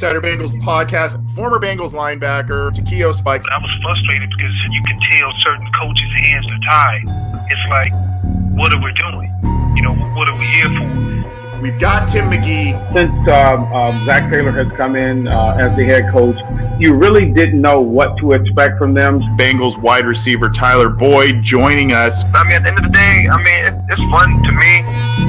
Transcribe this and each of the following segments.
Cincinnati Bengals podcast, former Bengals linebacker, Takeo Spikes. I was frustrated because you can tell certain coaches' hands are tied. It's like, what are we doing? You know, what are we here for? We've got Tim McGee. Since Zach Taylor has come in as the head coach, you really didn't know what to expect from them. Bengals wide receiver Tyler Boyd joining us. I mean, at the end of the day, I mean, it's fun to me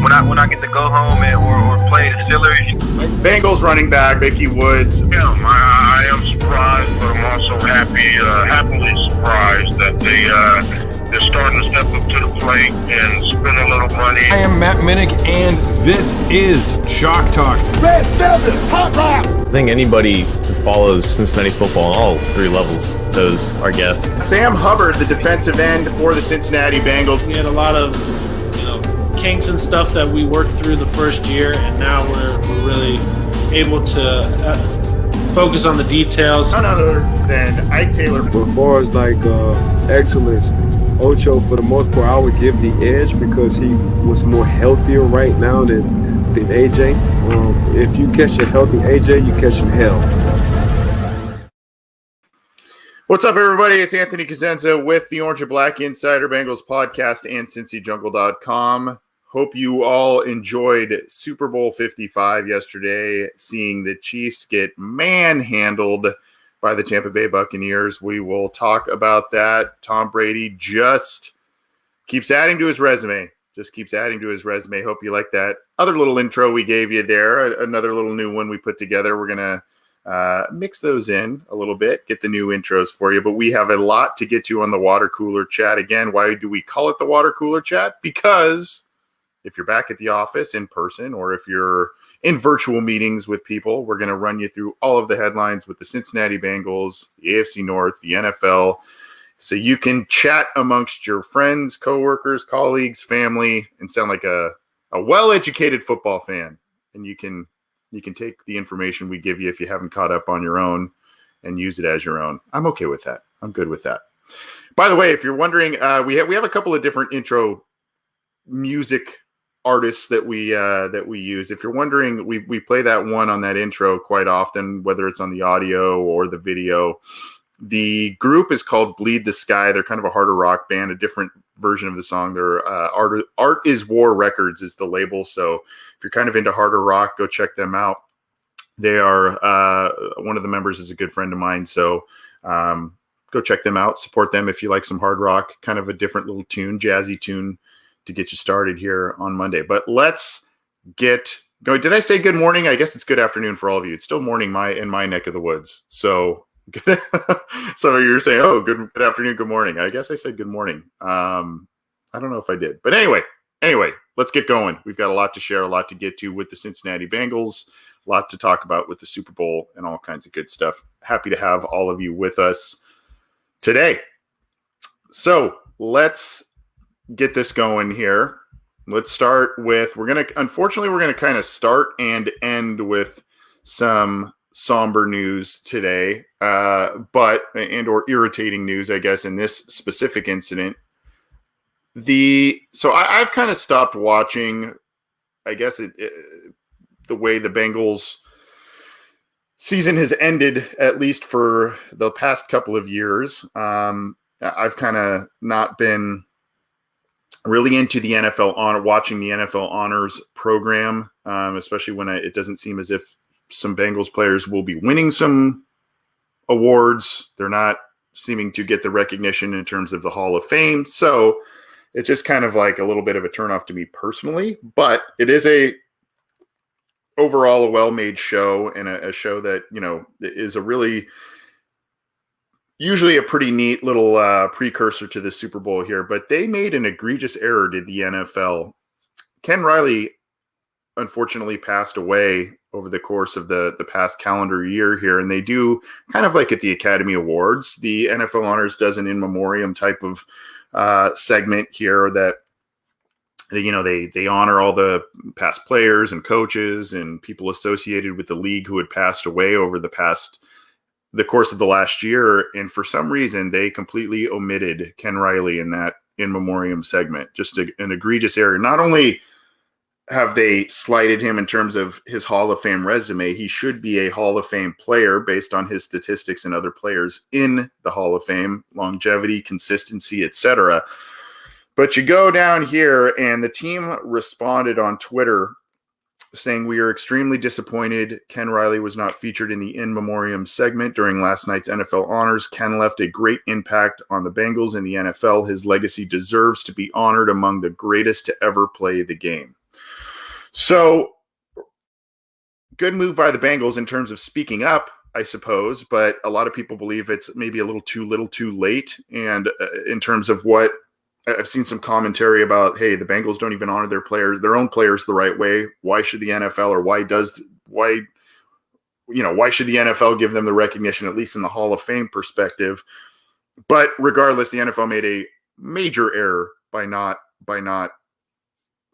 when I get to go home or play the Steelers. Bengals running back Mickey Woods. Yeah, I am surprised, but I'm also happily surprised that they're starting to step up to the plate and spend a little money. I am Matt Minnick, and this is Shock Talk. Red Velvet Hot Lap. I think anybody who follows Cincinnati football on all three levels knows our guest. Sam Hubbard, the defensive end for the Cincinnati Bengals. We had a lot of, kinks and stuff that we worked through the first year, and now we're really able to focus on the details. None other than Ike Taylor. But as far as excellence, Ocho, for the most part, I would give the edge because he was more healthier right now than AJ. If you catch a healthy AJ, you catch hell. What's up, everybody? It's Anthony Cosenza with the Orange and Black Insider Bengals podcast and CincyJungle.com. Hope you all enjoyed Super Bowl 55 yesterday, seeing the Chiefs get manhandled by the Tampa Bay Buccaneers. We will talk about that. Tom Brady just keeps adding to his resume. Hope you like that other little intro we gave you there. Another little new one we put together. We're going to mix those in a little bit, get the new intros for you. But we have a lot to get to on the water cooler chat. Again, why do we call it the water cooler chat? Because if you're back at the office in person or if you're in virtual meetings with people, we're going to run you through all of the headlines with the Cincinnati Bengals, the AFC North, the NFL, so you can chat amongst your friends, coworkers, colleagues, family, and sound like a well-educated football fan. And you can take the information we give you if you haven't caught up on your own and use it as your own. I'm okay with that. I'm good with that. By the way, if you're wondering, we have a couple of different intro music artists that we use. If you're wondering, we play that one on that intro quite often, whether it's on the audio or the video. The group is called Bleed the Sky. They're kind of a harder rock band, a different version of the song. They're Art is War Records is the label. So if you're kind of into harder rock, go check them out. They are one of the members is a good friend of mine. So go check them out. Support them if you like some hard rock, kind of a different little tune, jazzy tune to get you started here on Monday. But let's get going. Did I say good morning? I guess it's good afternoon for all of you. It's still morning in my neck of the woods. So so you're saying, oh, good afternoon, good morning. I guess I said good morning. I don't know if I did. But anyway, let's get going. We've got a lot to share, a lot to get to with the Cincinnati Bengals, a lot to talk about with the Super Bowl and all kinds of good stuff. Happy to have all of you with us today. So let's get this going here. Let's start with, we're going to kind of start and end with some somber news today, but irritating news, I guess, in this specific incident. So I've kind of stopped watching, I guess, the way the Bengals season has ended, at least for the past couple of years. I've kind of not been really into the watching the NFL Honors program, especially when it doesn't seem as if some Bengals players will be winning some awards. They're not seeming to get the recognition in terms of the Hall of Fame. So it's just kind of like a little bit of a turnoff to me personally, but it is overall a well-made show and a show that, is usually a pretty neat little precursor to the Super Bowl here, but they made an egregious error, did the NFL. Ken Riley unfortunately passed away over the course of the past calendar year here, and they do kind of like at the Academy Awards. The NFL Honors does an in memoriam type of segment here that they honor all the past players and coaches and people associated with the league who had passed away over the course of the last year. And for some reason, they completely omitted Ken Riley in that in memoriam segment. Just an egregious error. Not only have they slighted him in terms of his Hall of Fame resume. He should be a Hall of Fame player based on his statistics and other players in the Hall of Fame, longevity, consistency, etc. But you go down here, and the team responded on Twitter saying, "We are extremely disappointed Ken Riley was not featured in the in memoriam segment during last night's NFL honors. Ken left a great impact on the Bengals and the NFL. His legacy deserves to be honored among the greatest to ever play the game." So, good move by the Bengals in terms of speaking up, I suppose, but a lot of people believe it's maybe a little too late. And in terms of what I've seen some commentary about, hey, the Bengals don't even honor their own players the right way. Why should the NFL, or why should the NFL give them the recognition, at least in the Hall of Fame perspective? But regardless, the NFL made a major error by not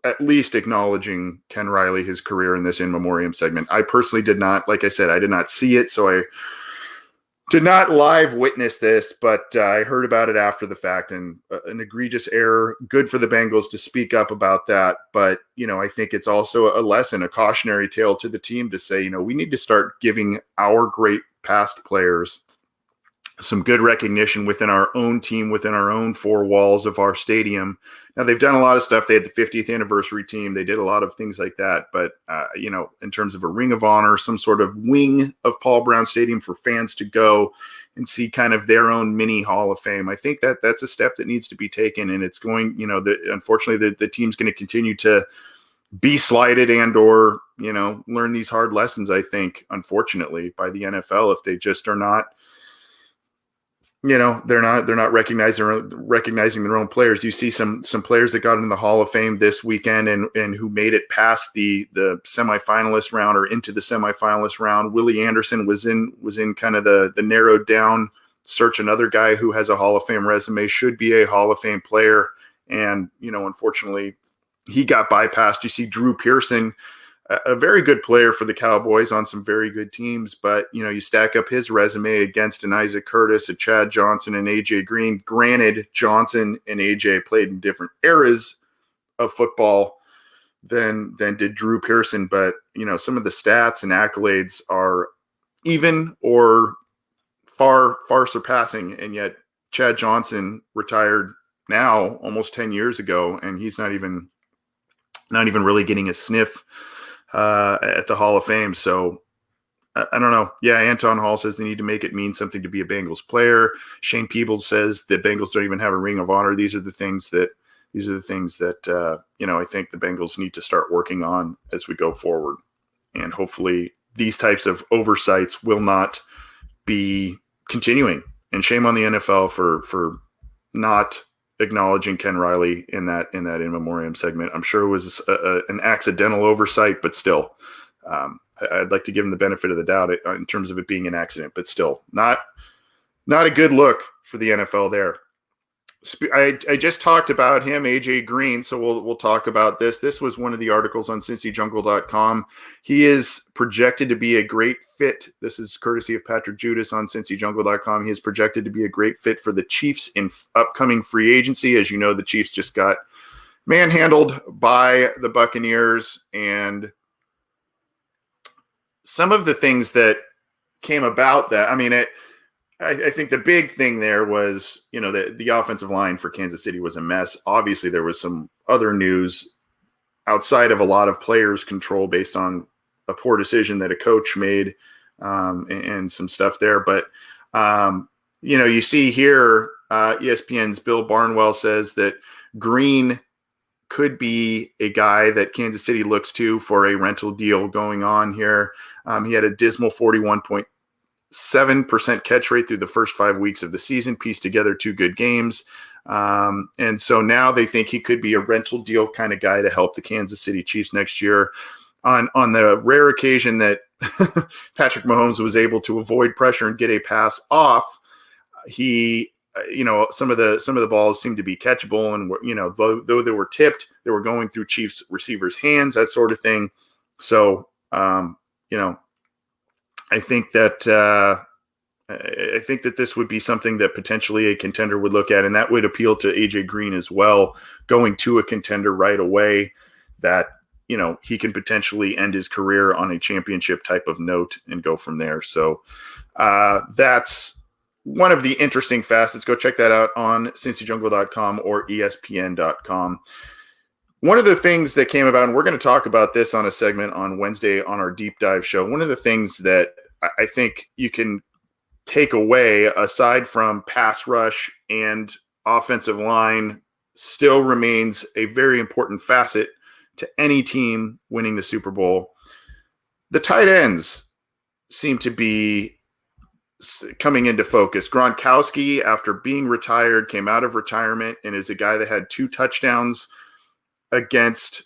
at least acknowledging Ken Riley, his career in this in memoriam segment. I personally did not, like I said, I did not see it, so I did not live witness this, but I heard about it after the fact, and an egregious error. Good for the Bengals to speak up about that. But, I think it's also a lesson, a cautionary tale to the team to say, we need to start giving our great past players some good recognition within our own team, within our own four walls of our stadium. Now, they've done a lot of stuff. They had the 50th anniversary team. They did a lot of things like that. But, in terms of a ring of honor, some sort of wing of Paul Brown Stadium for fans to go and see kind of their own mini Hall of Fame, I think that's a step that needs to be taken. And it's going, unfortunately, the team's going to continue to be slighted and or, learn these hard lessons, I think, unfortunately, by the NFL if they just are not, they're not recognizing their own players. You see some players that got into the Hall of Fame this weekend and who made it past the semifinalist round or into the semifinalist round. Willie Anderson was in kind of the narrowed down search. Another guy who has a Hall of Fame resume, should be a Hall of Fame player, and unfortunately he got bypassed. You see Drew Pearson, a very good player for the Cowboys on some very good teams, but you stack up his resume against an Isaac Curtis, a Chad Johnson, and AJ Green. Granted, Johnson and AJ played in different eras of football than did Drew Pearson, but some of the stats and accolades are even or far surpassing, and yet Chad Johnson retired now almost 10 years ago, and he's not even really getting a sniff at the Hall of Fame. So I don't know. Yeah, Anton Hall says they need to make it mean something to be a Bengals player. Shane Peebles says the Bengals don't even have a ring of honor. These are the things that I think the Bengals need to start working on as we go forward. And hopefully these types of oversights will not be continuing. And shame on the NFL for not acknowledging Ken Riley in that in memoriam segment. I'm sure it was an accidental oversight, but still, I'd like to give him the benefit of the doubt in terms of it being an accident, but still not a good look for the NFL there. I just talked about him, AJ Green, so we'll talk about this. This was one of the articles on CincyJungle.com. He is projected to be a great fit. This is courtesy of Patrick Judas on CincyJungle.com. He is projected to be a great fit for the Chiefs in upcoming free agency. As you know, the Chiefs just got manhandled by the Buccaneers, and some of the things that came about that, I think the big thing there was, the offensive line for Kansas City was a mess. Obviously, there was some other news outside of a lot of players' control based on a poor decision that a coach made and some stuff there. But, you see here, ESPN's Bill Barnwell says that Green could be a guy that Kansas City looks to for a rental deal going on here. He had a dismal 41.7% catch rate through the first 5 weeks of the season, pieced together 2 good games. And so now they think he could be a rental deal kind of guy to help the Kansas City Chiefs next year. On the rare occasion that Patrick Mahomes was able to avoid pressure and get a pass off, he, some of the balls seemed to be catchable, and though they were tipped, they were going through Chiefs receivers' hands, that sort of thing. So, I think that this would be something that potentially a contender would look at, and that would appeal to AJ Green as well, going to a contender right away. That he can potentially end his career on a championship type of note and go from there. So that's one of the interesting facets. Go check that out on cincyjungle.com or ESPN.com. One of the things that came about, and we're going to talk about this on a segment on Wednesday on our deep dive show, one of the things that I think you can take away, aside from pass rush and offensive line, still remains a very important facet to any team winning the Super Bowl. The tight ends seem to be coming into focus. Gronkowski, after being retired, came out of retirement and is a guy that had 2 touchdowns against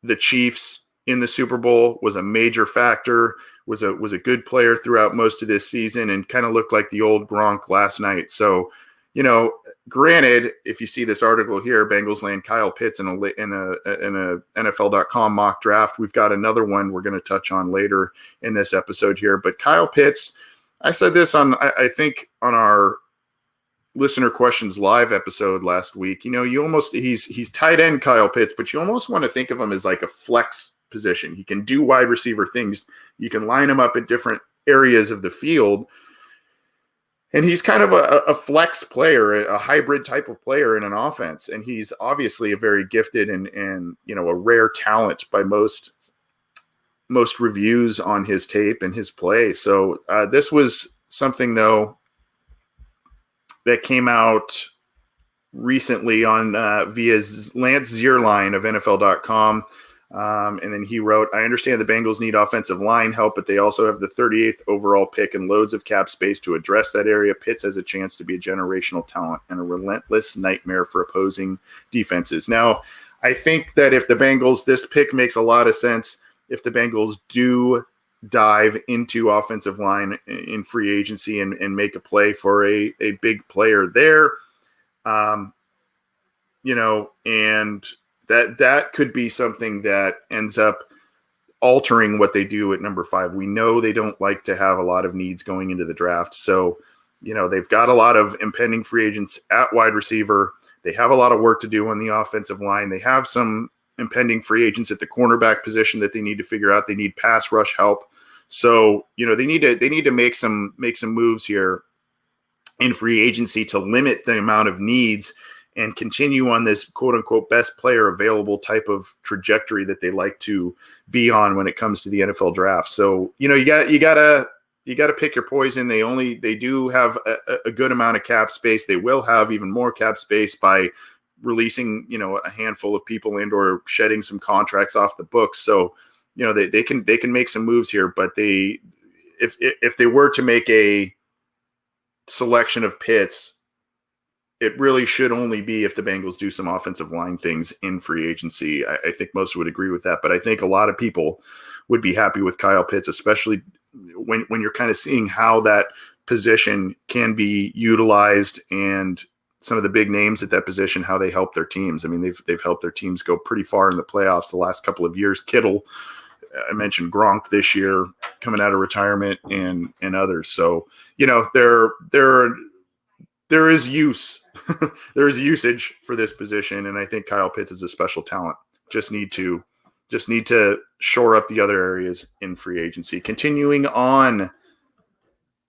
the Chiefs in the Super Bowl, was a major factor, was a good player throughout most of this season, and kind of looked like the old Gronk last night. So, granted, if you see this article here, Bengals land Kyle Pitts in a NFL.com mock draft. We've got another one we're going to touch on later in this episode here. But Kyle Pitts, I said this on, I think, on our Listener Questions Live episode last week. He's tight end Kyle Pitts, but you almost want to think of him as like a flex position. He can do wide receiver things. You can line him up at different areas of the field. And he's kind of a flex player, a hybrid type of player in an offense. And he's obviously a very gifted and a rare talent by most reviews on his tape and his play. So this was something, though, that came out recently on via Lance Zierlein of NFL.com. And then he wrote, I understand the Bengals need offensive line help, but they also have the 38th overall pick and loads of cap space to address that area. Pitts has a chance to be a generational talent and a relentless nightmare for opposing defenses. Now, I think that if the Bengals, this pick makes a lot of sense. If the Bengals do dive into offensive line in free agency and make a play for a big player there, and that could be something that ends up altering what they do at number 5. We know they don't like to have a lot of needs going into the draft. So, they've got a lot of impending free agents at wide receiver. They have a lot of work to do on the offensive line. They have some impending free agents at the cornerback position that they need to figure out. They need pass rush help. So, they need to make some moves here in free agency to limit the amount of needs and continue on this quote unquote best player available type of trajectory that they like to be on when it comes to the NFL draft. So, you gotta pick your poison. They do have a good amount of cap space. They will have even more cap space by releasing, a handful of people and or shedding some contracts off the books. So, they can make some moves here, but if they were to make a selection of Pitts, it really should only be if the Bengals do some offensive line things in free agency. I think most would agree with that, but I think a lot of people would be happy with Kyle Pitts, especially when you're kind of seeing how that position can be utilized and some of the big names at that position, how they help their teams. I mean, they've helped their teams go pretty far in the playoffs the last couple of years. Kittle, I mentioned Gronk this year coming out of retirement and others. So, there is use. There is usage for this position, and I think Kyle Pitts is a special talent. Just need to shore up the other areas in free agency. Continuing on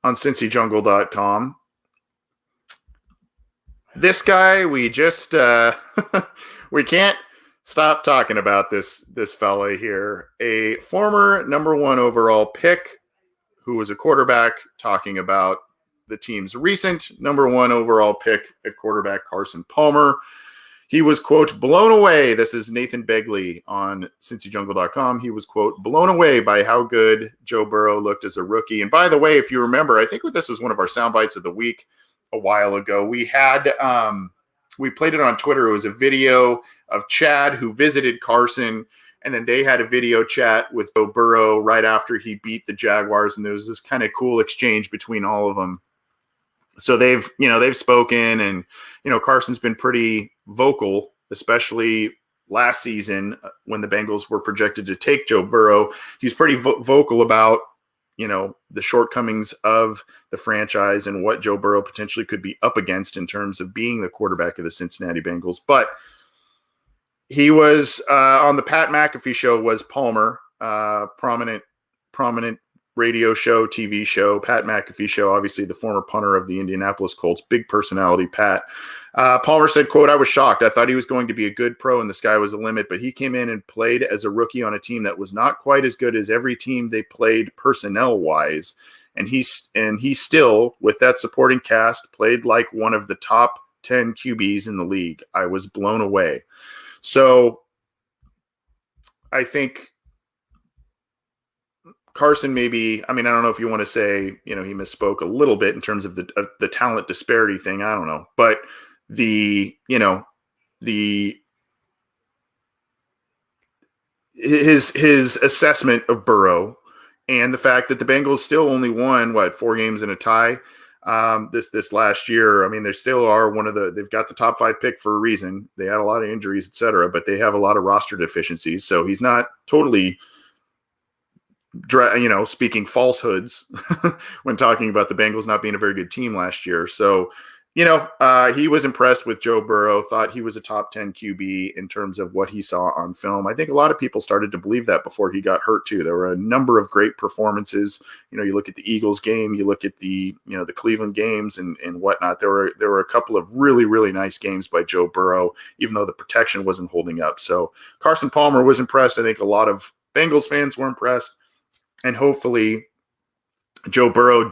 cincyjungle.com. This guy, we just we can't stop talking about this fella here. A former number 1 overall pick who was a quarterback, talking about the team's recent number 1 overall pick at quarterback, Carson Palmer. He was, quote, blown away. This is Nathan Begley on cincyjungle.com. He was, quote, blown away by how good Joe Burrow looked as a rookie. And by the way, if you remember, I think this was one of our sound bites of the week a while ago. We had we played it on Twitter. It was a video of Chad who visited Carson, and then they had a video chat with Joe Burrow right after he beat the Jaguars, and there was this kind of cool exchange between all of them. So they've spoken, and Carson's been pretty vocal, especially last season when the Bengals were projected to take Joe Burrow. He was pretty vocal about the shortcomings of the franchise and what Joe Burrow potentially could be up against in terms of being the quarterback of the Cincinnati Bengals. But He was on the Pat McAfee show. Was Palmer, prominent radio show, TV show, Pat McAfee show, obviously the former punter of the Indianapolis Colts, big personality, Pat. Palmer said, quote, "I was shocked. I thought he was going to be a good pro and the sky was the limit, but he came in and played as a rookie on a team that was not quite as good as every team they played personnel-wise. And he still, with that supporting cast, played like one of the top 10 QBs in the league. I was blown away." So I think Carson maybe, I mean, I don't know if you want to say, he misspoke a little bit in terms of the talent disparity thing. I don't know. But his assessment of Burrow and the fact that the Bengals still only won, 4 games and a tie this last year. I mean, they still are they've got the top 5 pick for a reason. They had a lot of injuries, et cetera, but they have a lot of roster deficiencies. So he's not totally speaking falsehoods when talking about the Bengals not being a very good team last year. So, he was impressed with Joe Burrow, thought he was a top 10 QB in terms of what he saw on film. I think a lot of people started to believe that before he got hurt too. There were a number of great performances. You look at the Eagles game, you look at the Cleveland games and whatnot. There were a couple of really, really nice games by Joe Burrow, even though the protection wasn't holding up. So Carson Palmer was impressed. I think a lot of Bengals fans were impressed. And hopefully Joe Burrow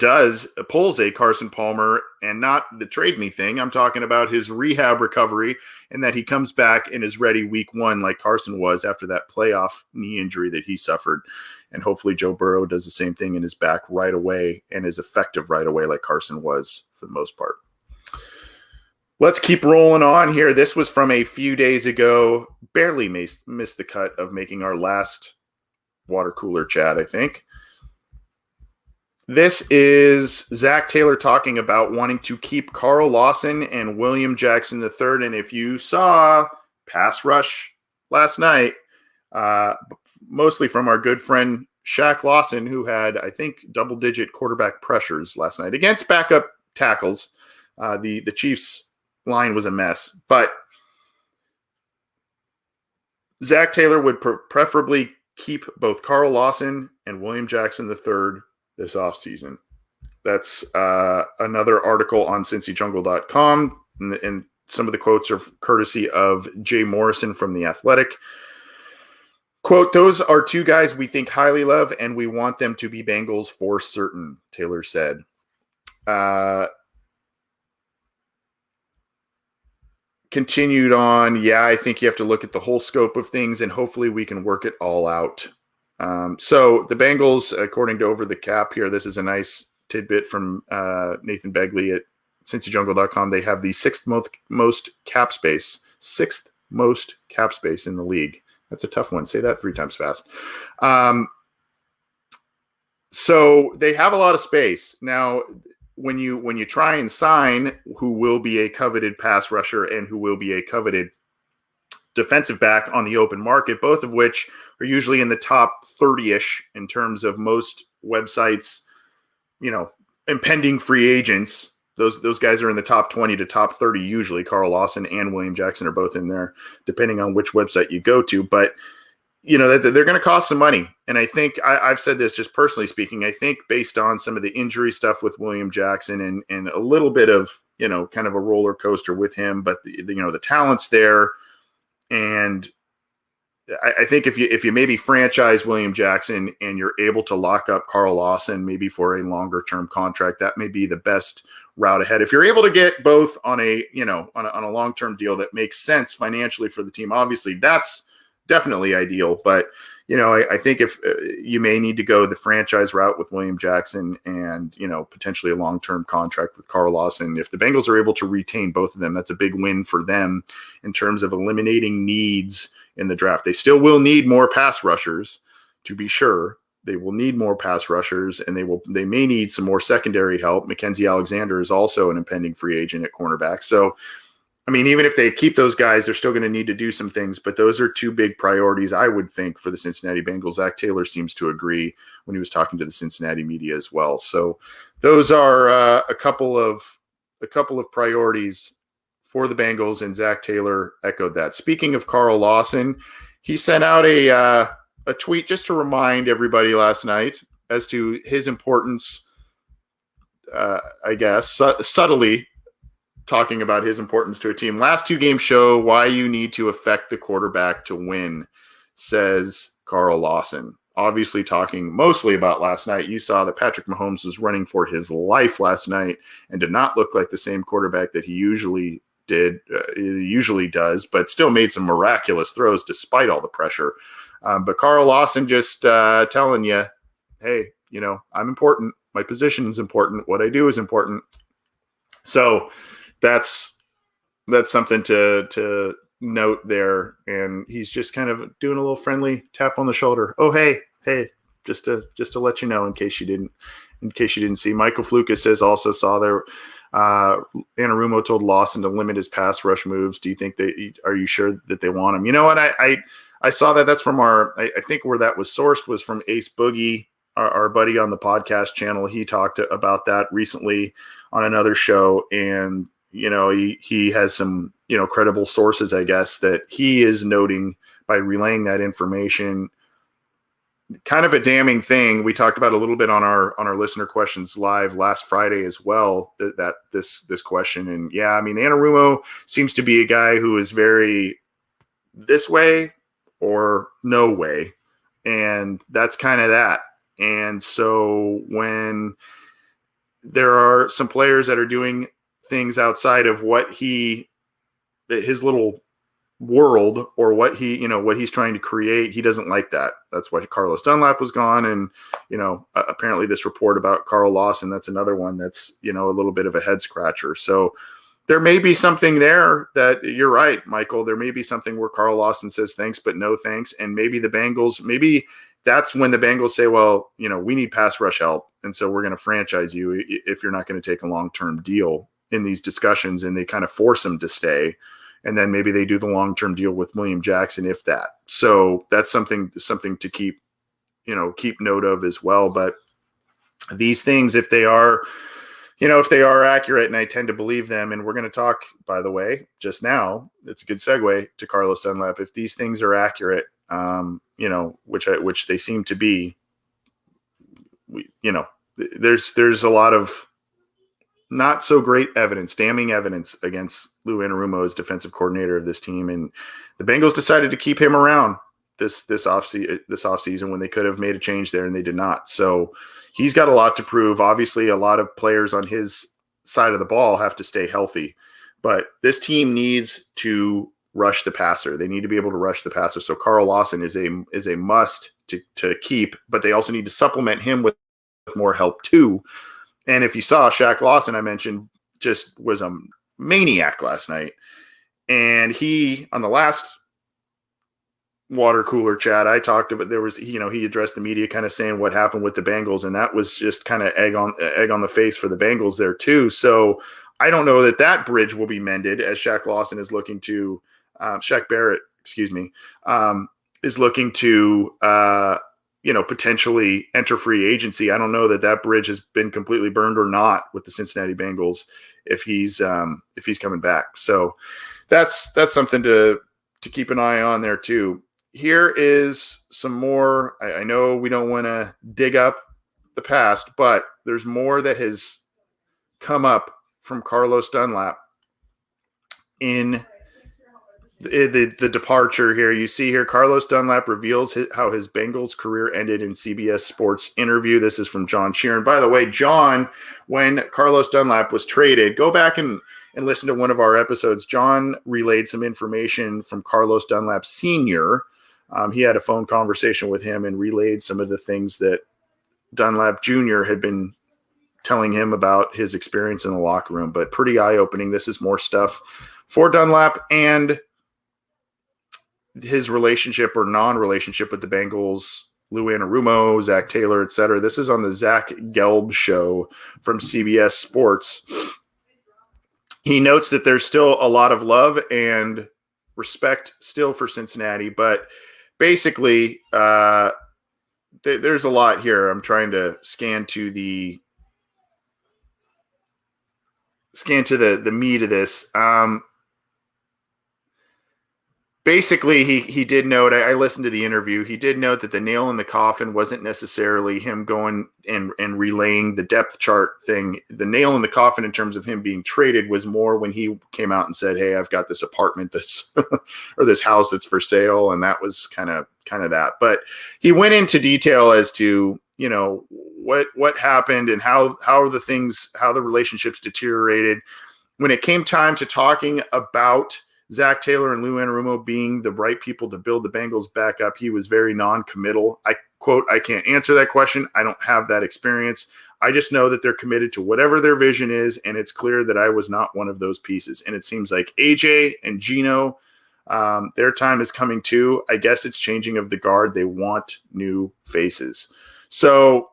pulls a Carson Palmer, and not the trade me thing. I'm talking about his rehab recovery and that he comes back and is ready week 1 like Carson was after that playoff knee injury that he suffered. And hopefully Joe Burrow does the same thing and is back right away and is effective right away like Carson was for the most part. Let's keep rolling on here. This was from a few days ago. Barely missed the cut of making our last water cooler chat, I think. This is Zach Taylor talking about wanting to keep Carl Lawson and William Jackson III. And if you saw pass rush last night, mostly from our good friend Shaq Lawson, who had, I think, double-digit quarterback pressures last night against backup tackles. The Chiefs' line was a mess. But Zach Taylor would preferably keep both Carl Lawson and William Jackson III this offseason. That's another article on cincyjungle.com, and some of the quotes are courtesy of Jay Morrison from The Athletic. Quote, "Those are 2 guys we think highly of, and we want them to be Bengals for certain," Taylor said. Continued on, I think you have to look at the whole scope of things, and hopefully we can work it all out. So the Bengals, according to Over the Cap here, this is a nice tidbit from Nathan Begley at cincyjungle.com. They have the 6th most cap space, 6th most cap space in the league. That's a tough one. Say that 3 times fast. So they have a lot of space. Now, when you try and sign who will be a coveted pass rusher and who will be a coveted defensive back on the open market, both of which are usually in the top 30-ish in terms of most websites, impending free agents. Those guys are in the top 20 to top 30 usually. Carl Lawson and William Jackson are both in there, depending on which website you go to. But, they're going to cost some money. And I think I've said this just personally speaking. I think based on some of the injury stuff with William Jackson and a little bit of, kind of a roller coaster with him, but the talent's there. And I think if you maybe franchise William Jackson and you're able to lock up Carl Lawson maybe for a longer term contract, that may be the best route ahead. If you're able to get both on a on a long term deal that makes sense financially for the team, obviously that's definitely ideal. But I think if you may need to go the franchise route with William Jackson and potentially a long term contract with Carl Lawson. If the Bengals are able to retain both of them, that's a big win for them in terms of eliminating needs in the draft. They still will need more pass rushers, to be sure. They will need more pass rushers, and they may need some more secondary help. Mackenzie Alexander is also an impending free agent at cornerback. So, I mean, even if they keep those guys, they're still going to need to do some things. But those are 2 big priorities, I would think, for the Cincinnati Bengals. Zach Taylor seems to agree when he was talking to the Cincinnati media as well. So those are a couple of priorities for the Bengals, and Zach Taylor echoed that. Speaking of Carl Lawson, he sent out a tweet just to remind everybody last night as to his importance, I guess, subtly talking about his importance to a team. Last 2 games show why you need to affect the quarterback to win, says Carl Lawson. Obviously talking mostly about last night. You saw that Patrick Mahomes was running for his life last night and did not look like the same quarterback that he usually does, but still made some miraculous throws despite all the pressure. But Carl Lawson just telling you, hey, I'm important. My position is important. What I do is important. So that's something to note there. And he's just kind of doing a little friendly tap on the shoulder. Oh, hey, just to let you know, in case you didn't see. Michael Flukas says also saw there. Anarumo told Lawson to limit his pass rush moves. Do you think are you sure that they want him? You know what? I saw that. That's from I think where that was sourced was from Ace Boogie, our buddy on the podcast channel. He talked about that recently on another show. And, he has some, credible sources, I guess, that he is noting by relaying that information. Kind of a damning thing. We talked about a little bit on our listener questions live last Friday as well, that this question. And yeah, I mean, Anarumo seems to be a guy who is very this way or no way. And that's kind of that. And so when there are some players that are doing things outside of what his little world or what he's trying to create, he doesn't like that. That's why Carlos Dunlap was gone. And, apparently this report about Carl Lawson, that's another one that's, a little bit of a head scratcher. So there may be something there that you're right, Michael. There may be something where Carl Lawson says thanks, but no thanks. And maybe that's when the Bengals say, well, we need pass rush help. And so we're going to franchise you if you're not going to take a long-term deal in these discussions, and they kind of force him to stay. And then maybe they do the long-term deal with William Jackson, if that. So that's something to keep note of as well. But these things, if they are accurate, and I tend to believe them, and we're going to talk, by the way, just now, it's a good segue to Carlos Dunlap. If these things are accurate, which they seem to be, there's a lot of not so great evidence, damning evidence against Lou Anarumo as defensive coordinator of this team. And the Bengals decided to keep him around this offseason when they could have made a change there, and they did not. So he's got a lot to prove. Obviously, a lot of players on his side of the ball have to stay healthy, but this team needs to rush the passer. They need to be able to rush the passer. So Carl Lawson is a must to keep, but they also need to supplement him with more help too. And if you saw Shaq Lawson, I mentioned, just was a maniac last night. And he, on the last water cooler chat I talked about, he addressed the media kind of saying what happened with the Bengals. And that was just kind of egg on the face for the Bengals there too. So I don't know that bridge will be mended, as Shaq Lawson is looking to, Shaq Barrett, is looking to, potentially enter free agency. I don't know that bridge has been completely burned or not with the Cincinnati Bengals if he's coming back. So that's something to keep an eye on there too. Here is some more. I know we don't want to dig up the past, but there's more that has come up from Carlos Dunlap in the departure here. You see here, Carlos Dunlap reveals how his Bengals career ended in CBS Sports interview. This is from John Sheeran. By the way, John, when Carlos Dunlap was traded, go back and listen to one of our episodes. John relayed some information from Carlos Dunlap Sr. He had a phone conversation with him and relayed some of the things that Dunlap Jr. had been telling him about his experience in the locker room. But pretty eye-opening. This is more stuff for Dunlap and his relationship or non-relationship with the Bengals, Lou Anarumo, Zach Taylor, etc. This is on the Zach Gelb show from CBS Sports. He notes that there's still a lot of love and respect still for Cincinnati, but basically there's a lot here. I'm trying to scan to the meat of this. basically, he did note, I listened to the interview, he did note that the nail in the coffin wasn't necessarily him going and relaying the depth chart thing. The nail in the coffin in terms of him being traded was more when he came out and said, hey, I've got this apartment that's or this house that's for sale, and that was kind of that. But he went into detail as to, you know, what happened and how the relationships deteriorated. When it came time to talking about Zach Taylor and Lou Anarumo being the right people to build the Bengals back up, he was very non-committal. I quote, I can't answer that question. I don't have that experience. I just know that they're committed to whatever their vision is, and it's clear that I was not one of those pieces. And it seems like AJ and Gino, their time is coming too. I guess it's changing of the guard. They want new faces. So,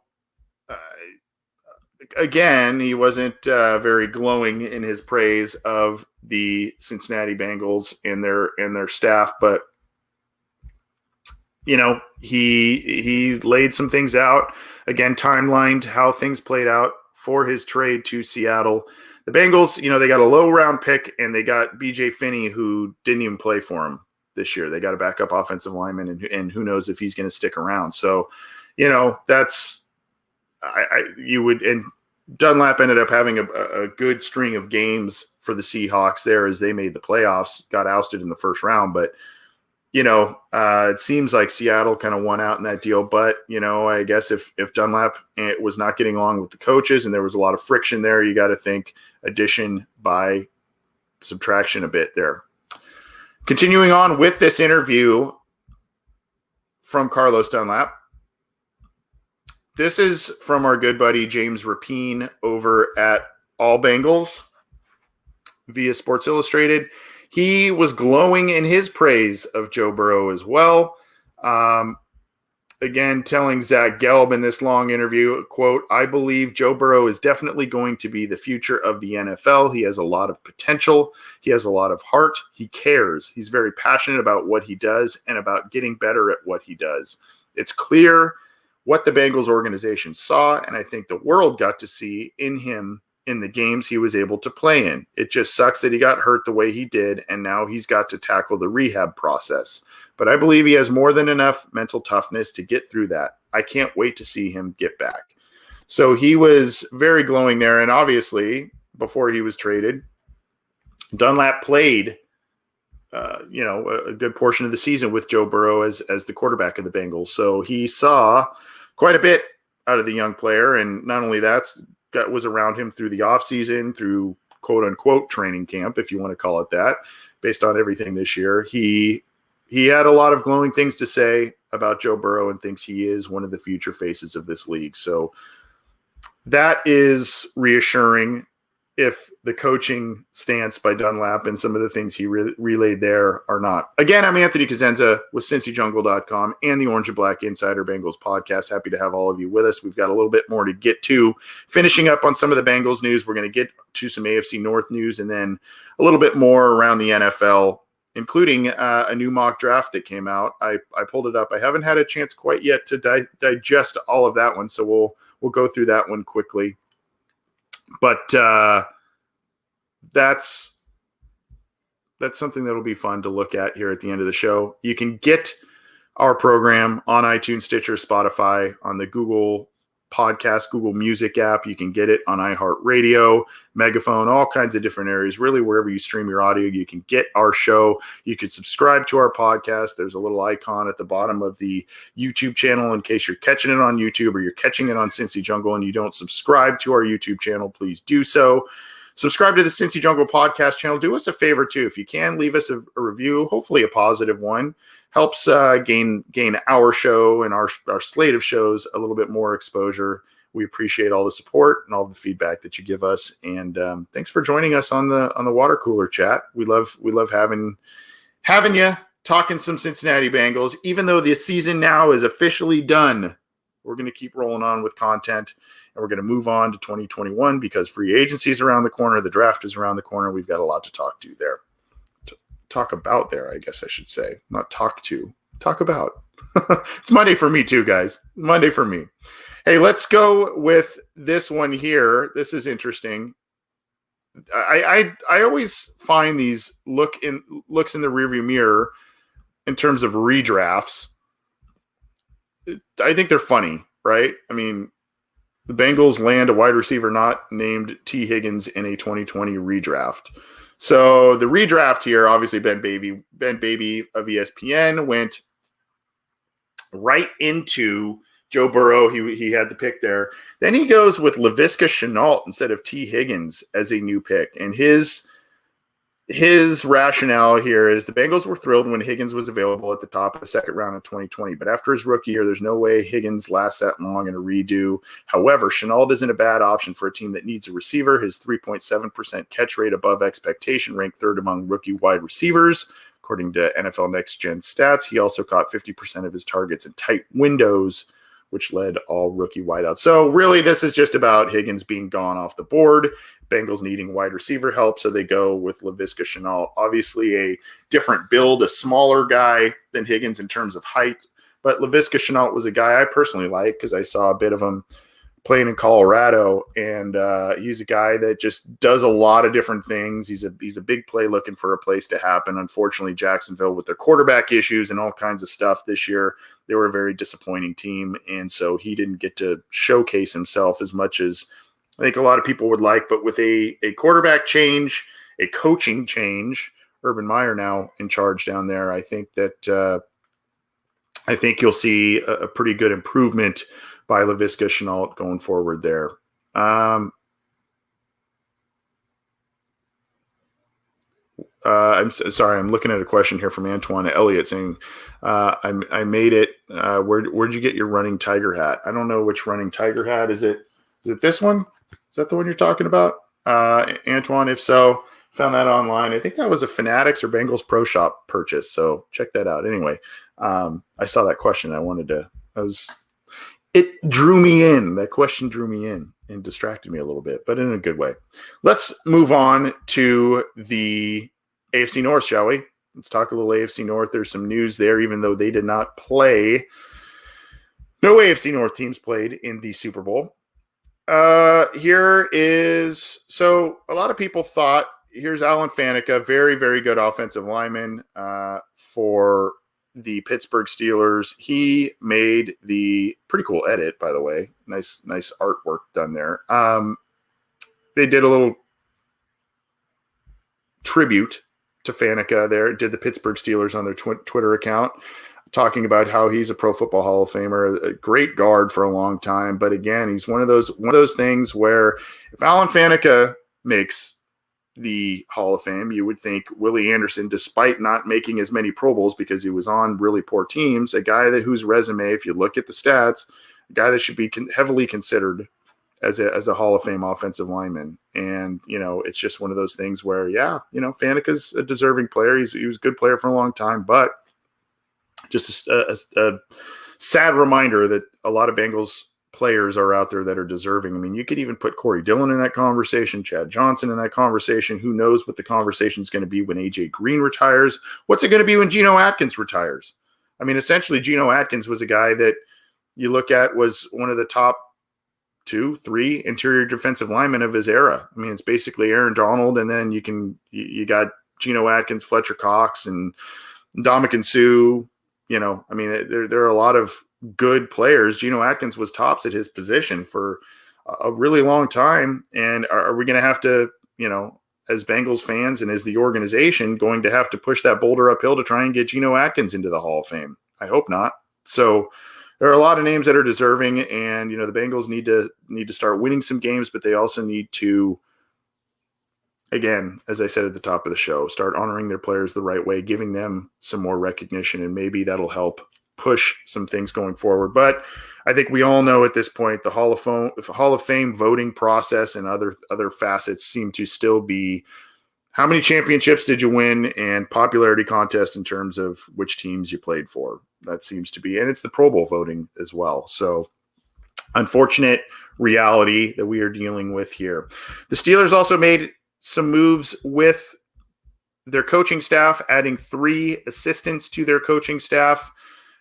again, he wasn't very glowing in his praise of the Cincinnati Bengals and their staff, but you know, he laid some things out, again, timelined how things played out for his trade to Seattle. The Bengals, you know, they got a low round pick and they got BJ Finney, who didn't even play for him this year. They got a backup offensive lineman, and who knows if he's going to stick around. So, you know, that's and Dunlap ended up having a good string of games for the Seahawks there as they made the playoffs, got ousted in the first round. But, you know, it seems like Seattle kind of won out in that deal. But, you know, I guess if Dunlap was not getting along with the coaches and there was a lot of friction there, you got to think addition by subtraction a bit there. Continuing on with this interview from Carlos Dunlap. This is from our good buddy James Rapine over at All Bengals via Sports Illustrated. He was glowing in his praise of Joe Burrow as well. Again, telling Zach Gelb in this long interview, quote, I believe Joe Burrow is definitely going to be the future of the NFL. He has a lot of potential. He has a lot of heart. He cares. He's very passionate about what he does and about getting better at what he does. It's clear what the Bengals organization saw, and I think the world got to see in him in the games he was able to play in. It just sucks that he got hurt the way he did, and now he's got to tackle the rehab process. But I believe he has more than enough mental toughness to get through that. I can't wait to see him get back. So he was very glowing there, and obviously, before he was traded, Dunlap played a good portion of the season with Joe Burrow as the quarterback of the Bengals. So he saw quite a bit out of the young player, and not only that, was around him through the offseason, through quote-unquote training camp, if you want to call it that, based on everything this year. He had a lot of glowing things to say about Joe Burrow and thinks he is one of the future faces of this league. So that is reassuring if the coaching stance by Dunlap and some of the things he relayed there are not. Again, I'm Anthony Cosenza with CincyJungle.com and the Orange and Black Insider Bengals podcast. Happy to have all of you with us. We've got a little bit more to get to. Finishing up on some of the Bengals news, we're going to get to some AFC North news and then a little bit more around the NFL, including a new mock draft that came out. I pulled it up. I haven't had a chance quite yet to digest all of that one, so we'll go through that one quickly. But that's something that'll be fun to look at here at the end of the show. You can get our program on iTunes, Stitcher, Spotify, on the Google Podcast, Google Music app. You can get it on iHeartRadio, Megaphone, all kinds of different areas. Really, wherever you stream your audio, you can get our show. You can subscribe to our podcast. There's a little icon at the bottom of the YouTube channel in case you're catching it on YouTube or you're catching it on Cincy Jungle and you don't subscribe to our YouTube channel, please do so. Subscribe to the Cincy Jungle podcast channel. Do us a favor, too. If you can, leave us a review, hopefully a positive one. Helps gain our show and our slate of shows a little bit more exposure. We appreciate all the support and all the feedback that you give us. And thanks for joining us on the water cooler chat. We love having you talking some Cincinnati Bengals. Even though the season now is officially done, we're going to keep rolling on with content. And we're going to move on to 2021 because free agency is around the corner. The draft is around the corner. We've got a lot to talk to there. Talk about there, I guess I should say. Not talk to. Talk about. It's Monday for me too, guys. Monday for me. Hey, let's go with this one here. This is interesting. I always find these looks in the rearview mirror in terms of redrafts, I think they're funny, right? I mean, the Bengals land a wide receiver not named T. Higgins in a 2020 redraft. So the redraft here, obviously Ben Baby of ESPN went right into Joe Burrow. He had the pick there. Then he goes with Laviska Shenault instead of T. Higgins as a new pick. And his rationale here is the Bengals were thrilled when Higgins was available at the top of the second round of 2020. But after his rookie year, there's no way Higgins lasts that long in a redo. However, Shenault isn't a bad option for a team that needs a receiver. His 3.7% catch rate above expectation ranked third among rookie wide receivers. According to NFL Next Gen stats, he also caught 50% of his targets in tight windows, which led all rookie wideouts. So really, this is just about Higgins being gone off the board, Bengals needing wide receiver help, so they go with Laviska Shenault. Obviously a different build, a smaller guy than Higgins in terms of height, but Laviska Shenault was a guy I personally like because I saw a bit of him playing in Colorado, and he's a guy that just does a lot of different things. He's a big play looking for a place to happen. Unfortunately, Jacksonville with their quarterback issues and all kinds of stuff this year, they were a very disappointing team, and so he didn't get to showcase himself as much as I think a lot of people would like. But with a quarterback change, a coaching change, Urban Meyer now in charge down there, I think that I think you'll see a pretty good improvement by Laviska Shenault going forward there. I'm sorry, I'm looking at a question here from Antoine Elliott saying, I made it. Where'd you get your running tiger hat? I don't know which running tiger hat. Is it this one? Is that the one you're talking about? Antoine, if so, found that online. I think that was a Fanatics or Bengals Pro Shop purchase. So check that out. Anyway, I saw that question. It drew me in. That question drew me in and distracted me a little bit, but in a good way. Let's move on to the AFC North, shall we? Let's talk a little AFC North. There's some news there, even though they did not play. No AFC North teams played in the Super Bowl. Here is, so a lot of people thought, here's Alan Faneca, very, very good offensive lineman for the Pittsburgh Steelers. He made the pretty cool edit, by the way. Nice artwork done there. They did a little tribute to Faneca there. Did the Pittsburgh Steelers on their Twitter account, talking about how he's a Pro Football Hall of Famer, a great guard for a long time. But again, he's one of those things where if Alan Faneca makes the Hall of Fame, you would think Willie Anderson, despite not making as many Pro Bowls because he was on really poor teams, a guy whose resume, if you look at the stats, a guy that should be heavily considered as a Hall of Fame offensive lineman. And, it's just one of those things where, Faneca's a deserving player. He was a good player for a long time, but just a sad reminder that a lot of Bengals players are out there that are deserving. I mean, you could even put Corey Dillon in that conversation, Chad Johnson in that conversation. Who knows what the conversation is going to be when AJ Green retires? What's it going to be when Geno Atkins retires? I mean, essentially, Geno Atkins was a guy that you look at was one of the top 2-3 interior defensive linemen of his era. I mean, it's basically Aaron Donald, and then you got Geno Atkins, Fletcher Cox, and Ndamukong Suh. I mean, there are a lot of good players. Geno Atkins was tops at his position for a really long time. And are we going to have to, as Bengals fans and as the organization, going to have to push that boulder uphill to try and get Geno Atkins into the Hall of Fame? I hope not. So there are a lot of names that are deserving, and the Bengals need to start winning some games, but they also need to, again, as I said at the top of the show, start honoring their players the right way, giving them some more recognition, and maybe that'll help push some things going forward. But I think we all know at this point the Hall of Fame voting process and other facets seem to still be how many championships did you win and popularity contest in terms of which teams you played for. That seems to be, and it's the Pro Bowl voting as well. So unfortunate reality that we are dealing with here. The Steelers also made some moves with their coaching staff, adding 3 assistants to their coaching staff.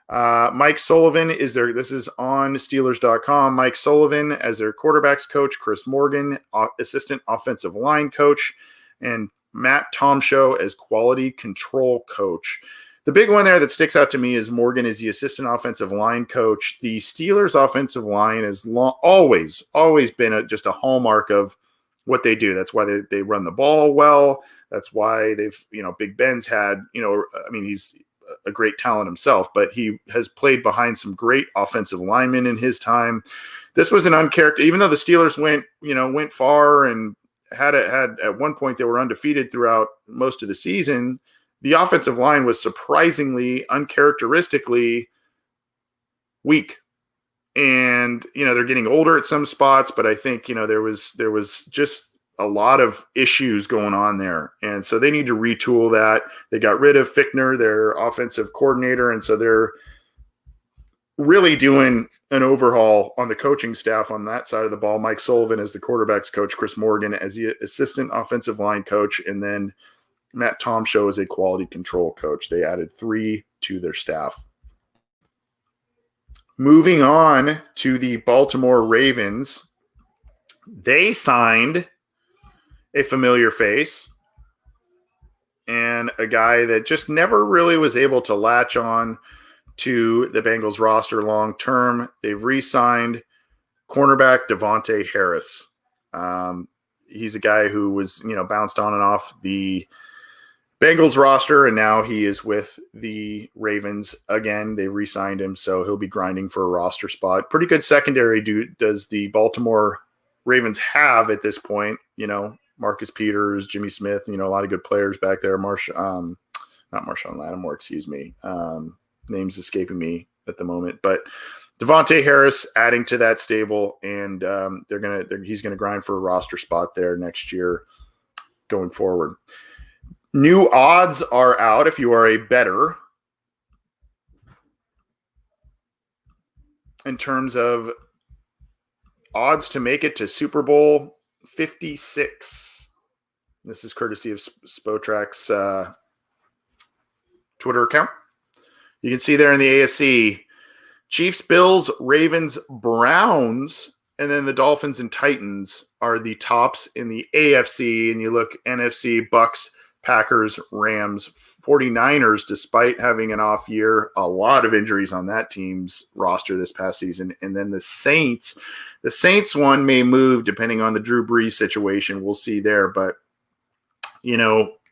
Mike Sullivan this is on Steelers.com. Mike Sullivan as their quarterbacks coach, Chris Morgan, assistant offensive line coach, and Matt Tomshow as quality control coach. The big one there that sticks out to me is Morgan is the assistant offensive line coach. The Steelers' offensive line has always been just a hallmark of what they do. That's why they run the ball well. That's why they've, Big Ben's had, he's a great talent himself, but he has played behind some great offensive linemen in his time. This was an uncharacteristic, even though the Steelers went far and had at one point they were undefeated throughout most of the season. The offensive line was surprisingly, uncharacteristically weak. And, they're getting older at some spots, but I think, there was just a lot of issues going on there. And so they need to retool that. They got rid of Fichtner, their offensive coordinator. And so they're really doing an overhaul on the coaching staff on that side of the ball. Mike Sullivan as the quarterback's coach, Chris Morgan as the assistant offensive line coach, and then Matt Tomshow is a quality control coach. They added 3 to their staff. Moving on to the Baltimore Ravens, they signed a familiar face and a guy that just never really was able to latch on to the Bengals roster long term. They've re-signed cornerback Devontae Harris. He's a guy who was, bounced on and off the Bengals roster, and now he is with the Ravens again. They re-signed him, so he'll be grinding for a roster spot. Pretty good secondary does the Baltimore Ravens have at this point. Marcus Peters, Jimmy Smith, a lot of good players back there. Not Marshawn Lattimore, excuse me. Name's escaping me at the moment, but Devontae Harris adding to that stable, and he's gonna grind for a roster spot there next year going forward. New odds are out if you are a bettor in terms of odds to make it to Super Bowl 56. This is courtesy of Spotrak's Twitter account. You can see there in the AFC, Chiefs, Bills, Ravens, Browns, and then the Dolphins and Titans are the tops in the AFC. And you look NFC, Bucks, Packers, Rams, 49ers, despite having an off year, a lot of injuries on that team's roster this past season. And then the Saints one may move depending on the Drew Brees situation. We'll see there. But,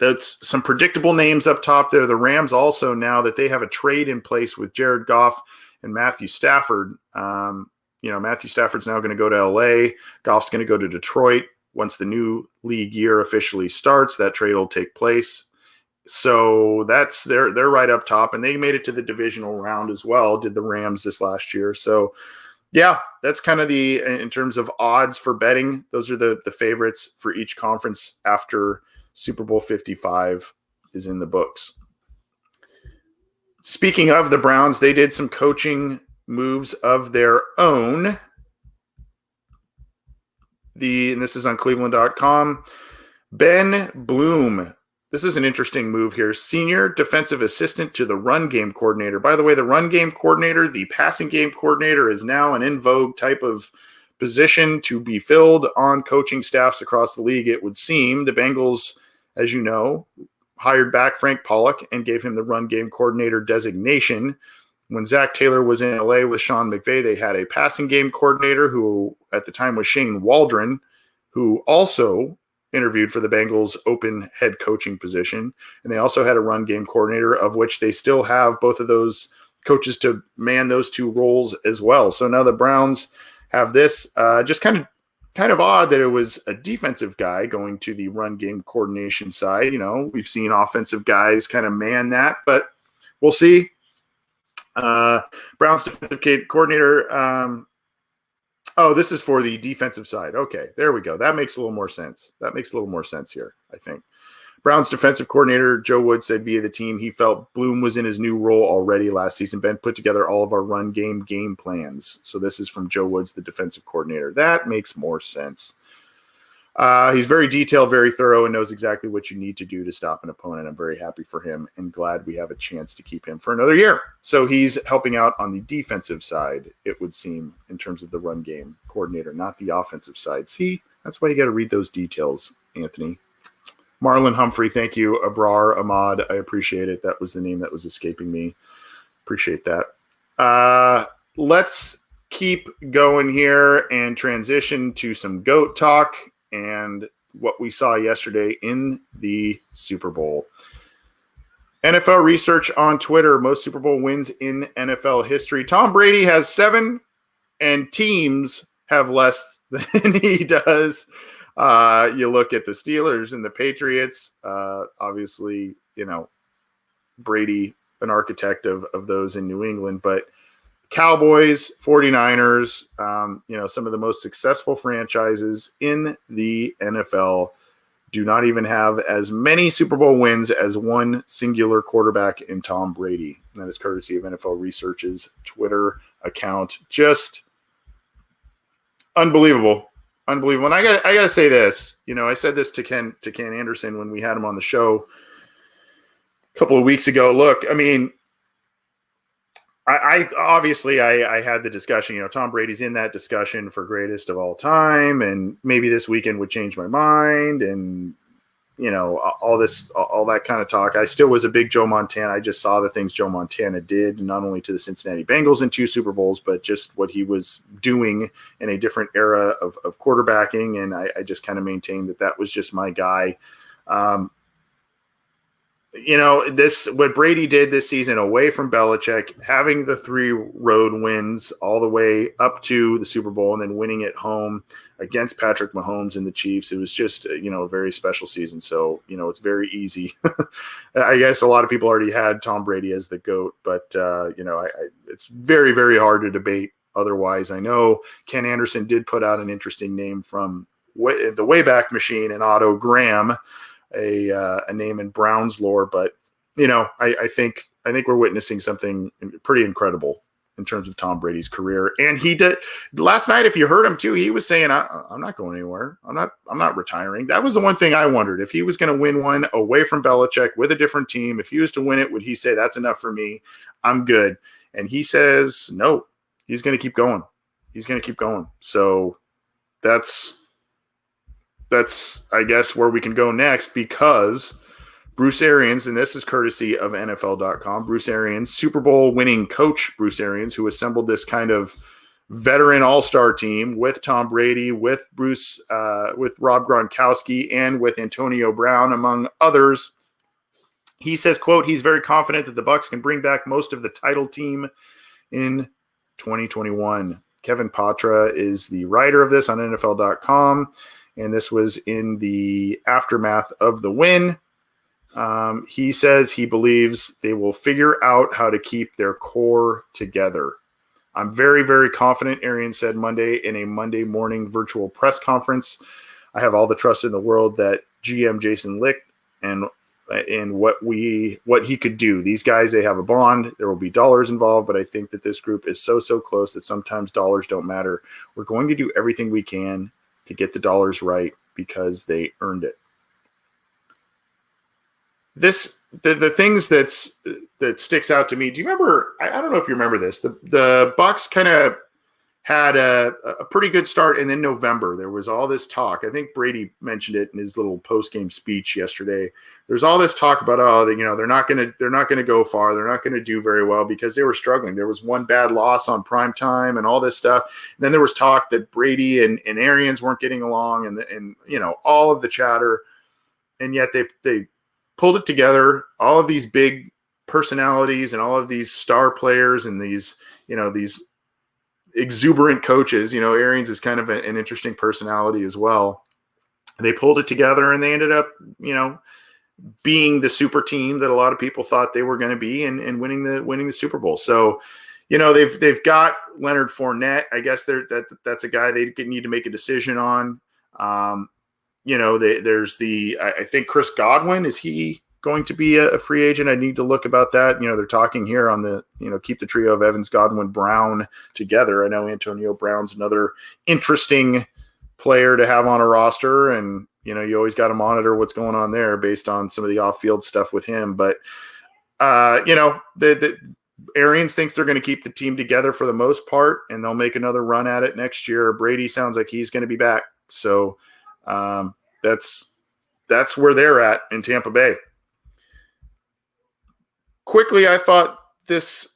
that's some predictable names up top there. The Rams also, now that they have a trade in place with Jared Goff and Matthew Stafford, Matthew Stafford's now going to go to LA. Goff's going to go to Detroit. Once the new league year officially starts, that trade will take place. So they're right up top, and they made it to the divisional round as well, did the Rams this last year. So, yeah, that's kind of in terms of odds for betting, those are the favorites for each conference after Super Bowl 55 is in the books. Speaking of the Browns, they did some coaching moves of their own. And this is on Cleveland.com. Ben Bloom. This is an interesting move here. Senior defensive assistant to the run game coordinator. By the way, the run game coordinator, the passing game coordinator is now an in vogue type of position to be filled on coaching staffs across the league, it would seem. The Bengals, as you know, hired back Frank Pollock and gave him the run game coordinator designation. When Zach Taylor was in LA with Sean McVay, they had a passing game coordinator who at the time was Shane Waldron, who also interviewed for the Bengals open head coaching position. And they also had a run game coordinator, of which they still have both of those coaches to man those two roles as well. So now the Browns have this. Just kind of odd that it was a defensive guy going to the run game coordination side. We've seen offensive guys kind of man that, but we'll see. Browns defensive coordinator. This is for the defensive side. Okay, there we go. That makes a little more sense. Here, I think. Browns defensive coordinator Joe Wood said via the team he felt Bloom was in his new role already last season. Ben put together all of our run game plans. So this is from Joe Woods, the defensive coordinator. That makes more sense. He's very detailed, very thorough, and knows exactly what you need to do to stop an opponent. I'm very happy for him and glad we have a chance to keep him for another year. So he's helping out on the defensive side, it would seem, in terms of the run game coordinator, not the offensive side. See, that's why you got to read those details, Anthony. Marlon Humphrey, thank you. Abrar Ahmad, I appreciate it. That was the name that was escaping me. Appreciate that. Let's keep going here and transition to some GOAT talk and what we saw yesterday in the Super Bowl. NFL research on Twitter, most Super Bowl wins in NFL history. Tom Brady has 7 and teams have less than he does. You look at the Steelers and the Patriots, obviously, Brady, an architect of those in New England, but Cowboys, 49ers, some of the most successful franchises in the NFL do not even have as many Super Bowl wins as one singular quarterback in Tom Brady. And that is courtesy of NFL Research's Twitter account. Just unbelievable. Unbelievable. And I got to say this, I said this to Ken Anderson when we had him on the show a couple of weeks ago. Look, I mean, I obviously had the discussion, Tom Brady's in that discussion for greatest of all time, and maybe this weekend would change my mind, and all that kind of talk. I still was a big Joe Montana. I just saw the things Joe Montana did, not only to the Cincinnati Bengals in 2 Super Bowls, but just what he was doing in a different era of quarterbacking. And I just kind of maintained that was just my guy. What Brady did this season away from Belichick, having the 3 road wins all the way up to the Super Bowl and then winning at home against Patrick Mahomes and the Chiefs. It was just, a very special season. So, it's very easy. I guess a lot of people already had Tom Brady as the GOAT, but, it's very, very hard to debate otherwise. I know Ken Anderson did put out an interesting name from the Wayback Machine and Otto Graham, a name in Browns lore, but I think we're witnessing something pretty incredible in terms of Tom Brady's career. And he did last night. If you heard him too, he was saying, "I'm not going anywhere. I'm not retiring." That was the one thing I wondered, if he was going to win one away from Belichick with a different team. If he was to win it, would he say, "That's enough for me. I'm good"? And he says, no, he's going to keep going. He's going to keep going. So that's I guess where we can go next, because Bruce Arians, and this is courtesy of NFL.com, Bruce Arians, Super Bowl winning coach Bruce Arians, who assembled this kind of veteran all-star team with Tom Brady, with with Rob Gronkowski, and with Antonio Brown, among others. He says, quote, he's very confident that the Bucs can bring back most of the title team in 2021. Kevin Patra is the writer of this on NFL.com. And this was in the aftermath of the win. He says he believes they will figure out how to keep their core together. I'm very, very confident, Arians said Monday in a Monday morning virtual press conference. I have all the trust in the world that GM Jason Licht and what he could do. These guys, they have a bond. There will be dollars involved, but I think that this group is so close that sometimes dollars don't matter. We're going to do everything we can to get the dollars right because they earned it. The things that sticks out to me. Do you remember? I don't know if you remember this. The Bucs kind of had a pretty good start, and then November there was all this talk. I think Brady mentioned it in his little post-game speech yesterday. There's all this talk about they're not going to go far. They're not going to do very well because they were struggling. There was one bad loss on prime time and all this stuff. And then there was talk that Brady and Arians weren't getting along, and all of the chatter. And yet they pulled it together. All of these big personalities and all of these star players and these exuberant coaches. Arians is kind of an interesting personality as well. They pulled it together and they ended up, being the super team that a lot of people thought they were going to be and winning the Super Bowl. So, they've got Leonard Fournette. I guess that's a guy they need to make a decision on. There's I think Chris Godwin, is he going to be a free agent? I need to look about that. They're talking here on the, keep the trio of Evans, Godwin, Brown together. I know Antonio Brown's another interesting player to have on a roster, and you always got to monitor what's going on there based on some of the off-field stuff with him. But the Arians thinks they're going to keep the team together for the most part, and they'll make another run at it next year. Brady sounds like he's going to be back, so that's that's where they're at in Tampa Bay. Quickly, I thought this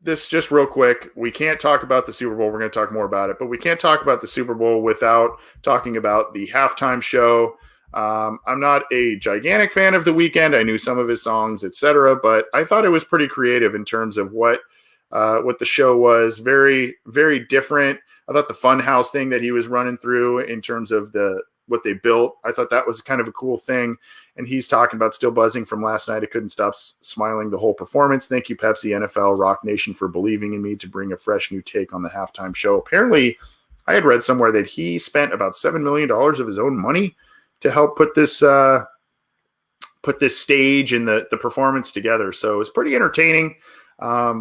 just real quick. We can't talk about the Super Bowl. We're going to talk more about it, but we can't talk about the Super Bowl without talking about the halftime show. I'm not a gigantic fan of The Weeknd. I knew some of his songs, etc., but I thought it was pretty creative in terms of what the show was. Very, very different. I thought the Funhouse thing that he was running through in terms of what they built, I thought that was kind of a cool thing. And he's talking about still buzzing from last night. I couldn't stop smiling the whole performance. Thank you, Pepsi, NFL, Rock Nation, for believing in me to bring a fresh new take on the halftime show. Apparently, I had read somewhere that he spent about $7 million of his own money to help put this stage and the performance together. So it was pretty entertaining. I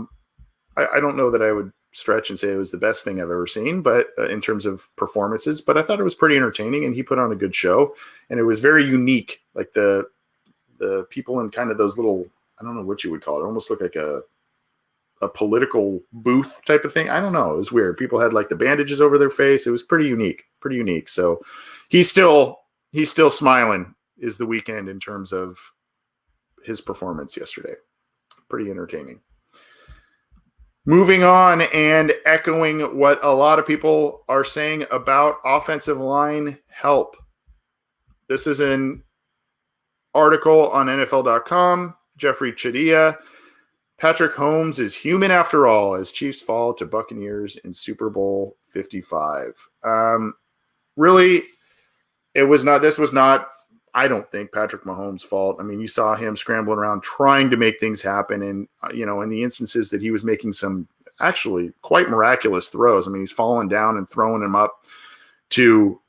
don't know that I would stretch and say it was the best thing I've ever seen, but in terms of performances, but I thought it was pretty entertaining, and he put on a good show, and it was very unique. Like the people in kind of those little, I don't know what you would call it, almost looked like a political booth type of thing. I don't know. It was weird. People had like the bandages over their face. It was pretty unique. So he's still smiling is The Weeknd in terms of his performance yesterday. Pretty entertaining. Moving on and echoing what a lot of people are saying about offensive line help. This is an article on NFL.com. Jeffrey Chadia. Patrick Mahomes is human after all as Chiefs fall to Buccaneers in Super Bowl 55. Really, this was not, I don't think, Patrick Mahomes' fault. I mean, you saw him scrambling around trying to make things happen. And, in the instances that he was making some actually quite miraculous throws, I mean, he's falling down and throwing them up to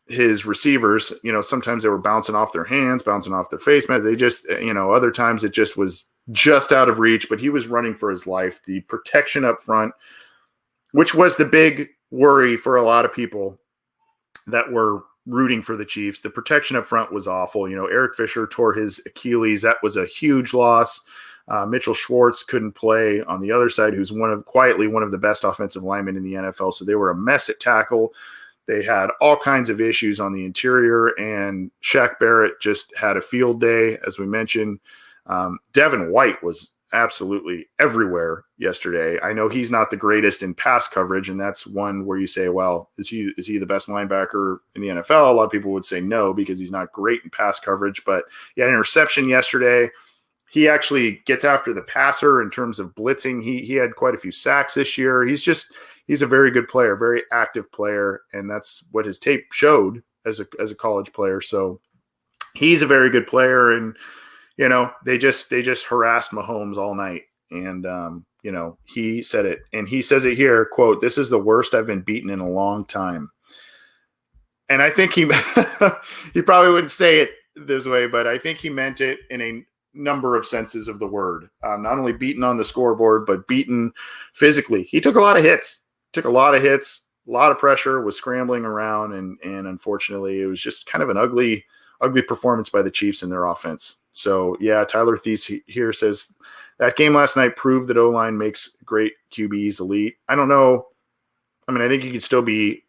his receivers. Sometimes they were bouncing off their hands, bouncing off their face masks. They just, other times it just was just out of reach, but he was running for his life. The protection up front, which was the big worry for a lot of people that were rooting for the Chiefs. The protection up front was awful. Eric Fisher tore his Achilles. That was a huge loss. Mitchell Schwartz couldn't play on the other side, who's quietly one of the best offensive linemen in the NFL. So they were a mess at tackle. They had all kinds of issues on the interior, and Shaq Barrett just had a field day, as we mentioned. Devin White was absolutely everywhere yesterday. I know he's not the greatest in pass coverage, and that's one where you say, well, is he the best linebacker in the NFL? A lot of people would say no, because he's not great in pass coverage, but he had an interception yesterday. He actually gets after the passer in terms of blitzing. He had quite a few sacks this year. He's a very good player, very active player, and that's what his tape showed as a college player. So he's a very good player, and they just harassed Mahomes all night. And, he said it, and he says it here, quote, "This is the worst I've been beaten in a long time." And I think he probably wouldn't say it this way, but I think he meant it in a number of senses of the word. Not only beaten on the scoreboard, but beaten physically. He took a lot of hits, a lot of pressure, was scrambling around. And unfortunately, it was just kind of an ugly performance by the Chiefs in their offense. So, yeah, Tyler Thies here says that game last night proved that O-line makes great QBs elite. I don't know. I mean, I think you could still be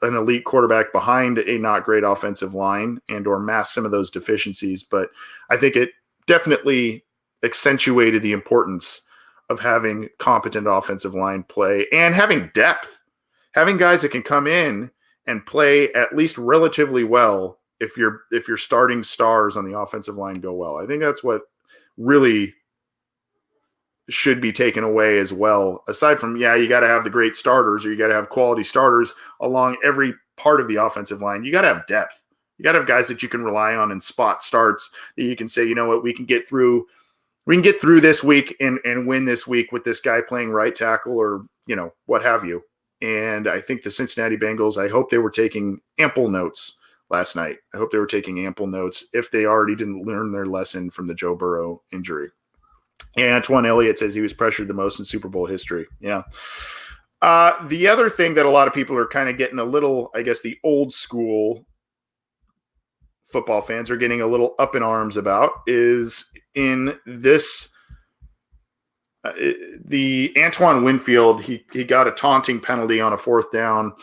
an elite quarterback behind a not great offensive line and or mask some of those deficiencies. But I think it definitely accentuated the importance of having competent offensive line play and having depth, having guys that can come in and play at least relatively well if your starting stars on the offensive line go well. I think that's what really should be taken away as well. Aside from, you got to have the great starters, or you got to have quality starters along every part of the offensive line. You got to have depth. You got to have guys that you can rely on in spot starts that you can say, you know what, we can get through this week and win this week with this guy playing right tackle, or, what have you. And I think the Cincinnati Bengals, I hope they were taking ample notes last night. I hope they were taking ample notes if they already didn't learn their lesson from the Joe Burrow injury. And Antoine Elliott says he was pressured the most in Super Bowl history. Yeah. The other thing that a lot of people are kind of getting a little, I guess the old school football fans are getting a little up in arms about is in this, the Antoine Winfield, he got a taunting penalty on a fourth down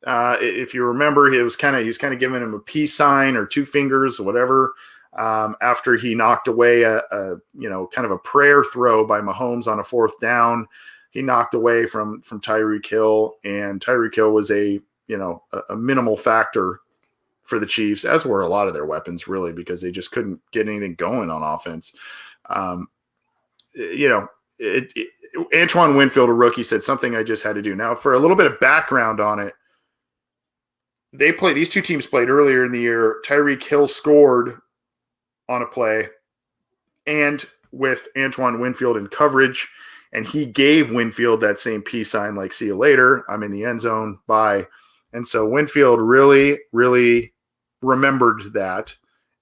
If you remember, he was kind of giving him a peace sign or two fingers or whatever. After he knocked away a kind of a prayer throw by Mahomes on a fourth down, he knocked away from Tyreek Hill, and Tyreek Hill was a minimal factor for the Chiefs, as were a lot of their weapons, really, because they just couldn't get anything going on offense. Antoine Winfield, a rookie, said something I just had to do. Now, for a little bit of background on it, these two teams played earlier in the year. Tyreek Hill scored on a play and with Antoine Winfield in coverage, and he gave Winfield that same peace sign, like, see you later, I'm in the end zone, bye. And so Winfield really, really remembered that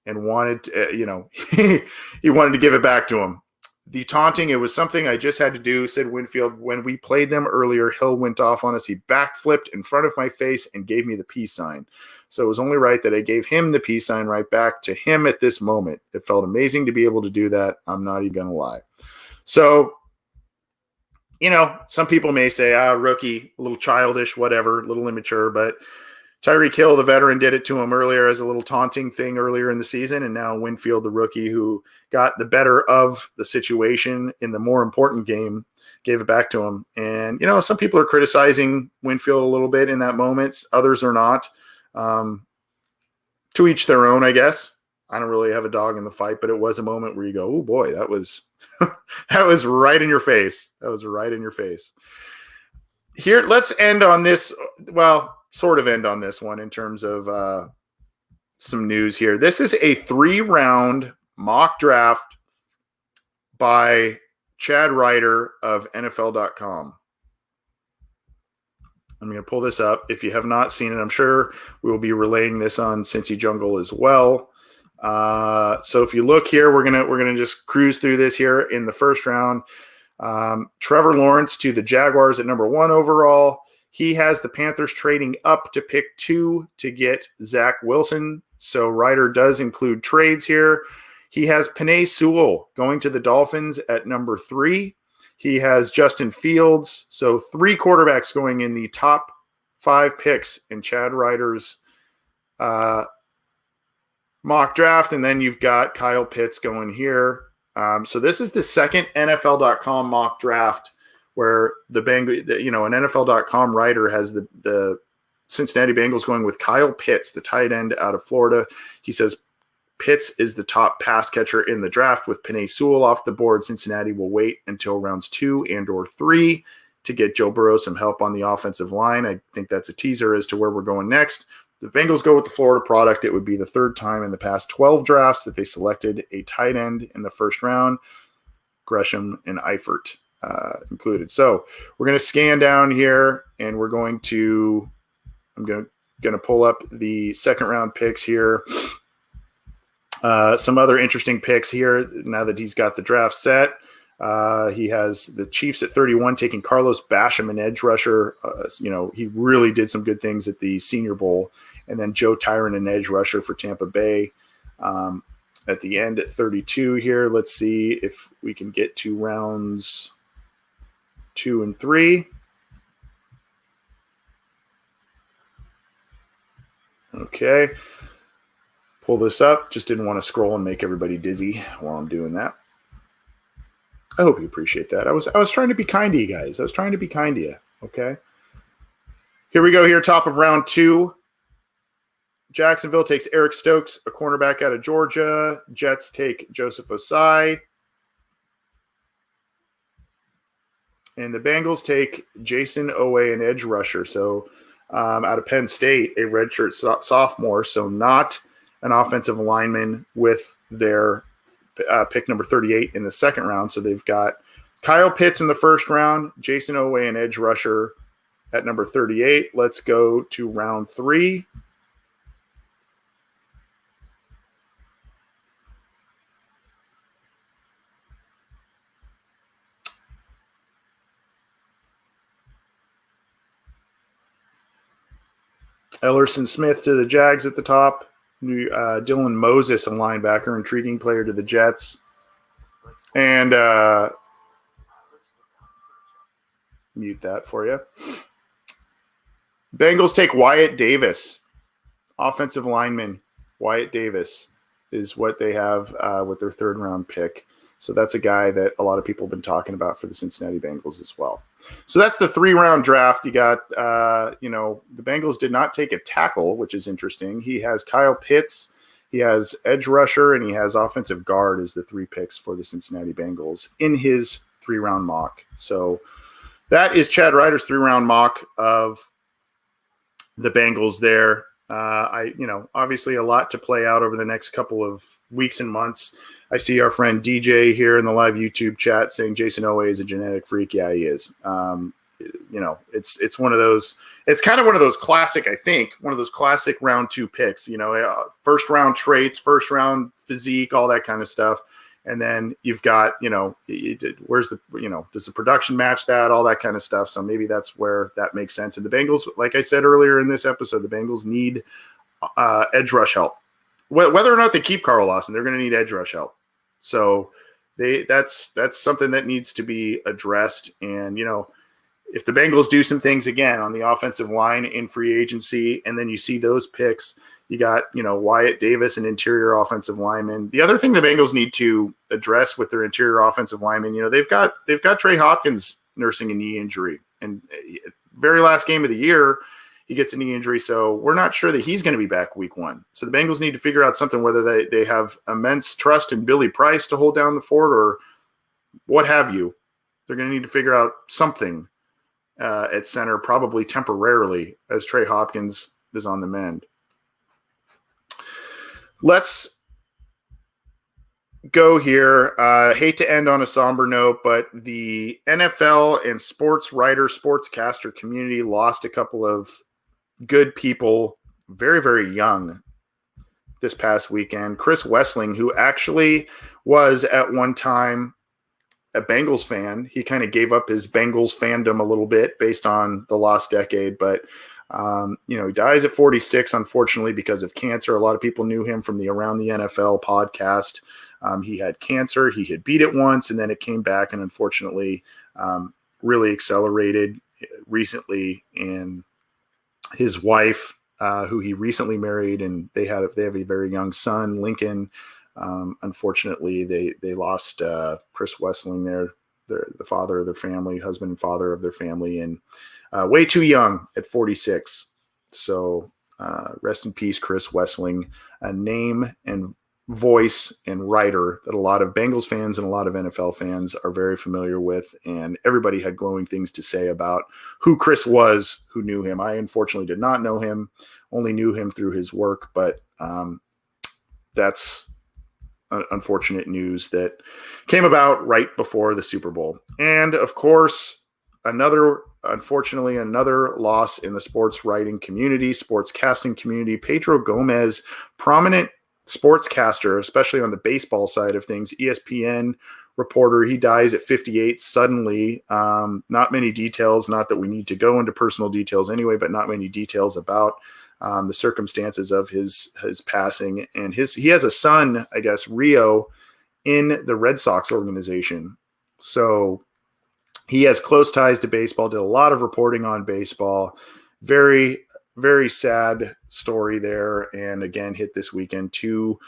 and wanted to, he wanted to give it back to him. The taunting, it was something I just had to do, said Winfield. When we played them earlier, Hill went off on us. He backflipped in front of my face and gave me the peace sign. So it was only right that I gave him the peace sign right back to him at this moment. It felt amazing to be able to do that. I'm not even going to lie. So, some people may say, rookie, a little childish, whatever, a little immature, but Tyreek Hill, the veteran, did it to him earlier as a little taunting thing earlier in the season, and now Winfield, the rookie, who got the better of the situation in the more important game, gave it back to him. And, some people are criticizing Winfield a little bit in that moment. Others are not. To each their own, I guess. I don't really have a dog in the fight, but it was a moment where you go, oh, boy, that was that was right in your face. That was right in your face. Here, let's end on this. Well, sort of end on this one in terms of some news here. This is a 3-round mock draft by Chad Ryder of NFL.com. I'm going to pull this up. If you have not seen it, I'm sure we will be relaying this on Cincy Jungle as well. So if you look here, we're gonna just cruise through this here in the first round. Trevor Lawrence to the Jaguars at number 1 overall. He has the Panthers trading up to pick 2 to get Zach Wilson. So Ryder does include trades here. He has Penei Sewell going to the Dolphins at number 3. He has Justin Fields. So 3 quarterbacks going in the top 5 picks in Chad Ryder's mock draft. And then you've got Kyle Pitts going here. So this is the second NFL.com mock draft where the Bengals, an NFL.com writer has the Cincinnati Bengals going with Kyle Pitts, the tight end out of Florida. He says Pitts is the top pass catcher in the draft. With Penei Sewell off the board, Cincinnati will wait until rounds 2 and or 3 to get Joe Burrow some help on the offensive line. I think that's a teaser as to where we're going next. The Bengals go with the Florida product. It would be the third time in the past 12 drafts that they selected a tight end in the first round, Gresham and Eifert included. So we're going to scan down here, and I'm going to pull up the second round picks here. Some other interesting picks here now that he's got the draft set. He has the Chiefs at 31 taking Carlos Basham, an edge rusher. He really did some good things at the Senior Bowl. And then Joe Tyron, an edge rusher for Tampa Bay. At the end at 32 here, let's see if we can get to rounds 2 and 3. Okay. Pull this up. Just didn't want to scroll and make everybody dizzy while I'm doing that. I hope you appreciate that. I was trying to be kind to you guys. I was trying to be kind to you. Okay. Here we go here, top of round 2. Jacksonville takes Eric Stokes, a cornerback out of Georgia. Jets take Joseph Osai. And the Bengals take Jason Owe, an edge rusher. So out of Penn State, a redshirt sophomore. So not an offensive lineman with their pick number 38 in the second round. So they've got Kyle Pitts in the first round, Jason Owe, an edge rusher at number 38. Let's go to round 3. Ellerson Smith to the Jags at the top. Dylan Moses, a linebacker, intriguing player to the Jets. And mute that for you. Bengals take Wyatt Davis, offensive lineman. Wyatt Davis is what they have with their third-round pick. So that's a guy that a lot of people have been talking about for the Cincinnati Bengals as well. So that's the 3-round draft. You got, the Bengals did not take a tackle, which is interesting. He has Kyle Pitts, he has edge rusher, and he has offensive guard as the 3 picks for the Cincinnati Bengals in his 3-round mock. So that is Chad Ryder's 3-round mock of the Bengals there. Obviously a lot to play out over the next couple of weeks and months. I see our friend DJ here in the live YouTube chat saying Jason Owe is a genetic freak. Yeah, he is. It's one of those. It's kind of one of those classic. I think one of those classic round 2 picks. First round traits, first round physique, all that kind of stuff. And then you've got, where's the, does the production match that, all that kind of stuff. So maybe that's where that makes sense. And the Bengals, like I said earlier in this episode, the Bengals need edge rush help. Whether or not they keep Carl Lawson, they're going to need edge rush help. So that's something that needs to be addressed. And, if the Bengals do some things again on the offensive line in free agency, and then you see those picks, you got, Wyatt Davis, an interior offensive lineman. The other thing the Bengals need to address with their interior offensive lineman, they've got Trey Hopkins nursing a knee injury, and very last game of the year, he gets a knee injury. So we're not sure that he's going to be back week 1. So the Bengals need to figure out something, whether they have immense trust in Billy Price to hold down the fort or what have you. They're going to need to figure out something at center, probably temporarily, as Trey Hopkins is on the mend. Let's go here. Hate to end on a somber note, but the NFL and sports writer, sportscaster community lost a couple of good people, very, very young, this past weekend. Chris Wessling, who actually was at one time a Bengals fan. He kind of gave up his Bengals fandom a little bit based on the lost decade, but he dies at 46, unfortunately, because of cancer. A lot of people knew him from the Around the NFL podcast. He had cancer. He had beat it once, and then it came back, and unfortunately really accelerated recently. And his wife, who he recently married, and they have a very young son, Lincoln. Unfortunately, they lost Chris Wessling there, the father of their family, husband and father of their family, and way too young at 46. So rest in peace, Chris Wessling, a name and voice and writer that a lot of Bengals fans and a lot of NFL fans are very familiar with, and everybody had glowing things to say about who Chris was, who knew him. I unfortunately did not know him, only knew him through his work, but that's unfortunate news that came about right before the Super Bowl. And of course, unfortunately, another loss in the sports writing community, sports casting community. Pedro Gomez, prominent sportscaster, especially on the baseball side of things, ESPN reporter. He dies at 58 suddenly. Not many details, not that we need to go into personal details anyway, but not many details about the circumstances of his passing. And he has a son, I guess, Rio, in the Red Sox organization. So he has close ties to baseball, did a lot of reporting on baseball. Very, very sad story there. And again, hit this weekend. 2